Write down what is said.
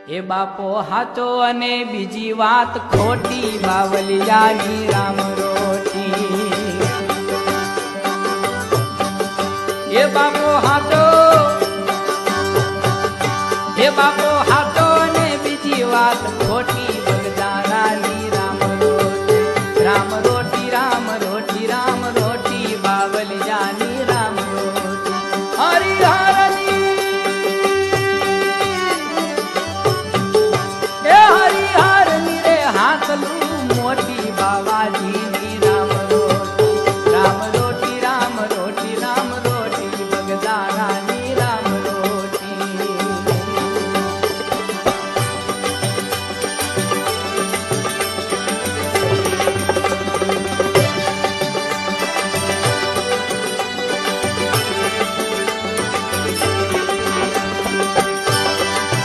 એ બાપો હાચો અને બીજી વાત ખોટી, બાવલિયાની રામ રોટી. એ બાપો હાચો, એ બાપો હાચો અને બીજી વાત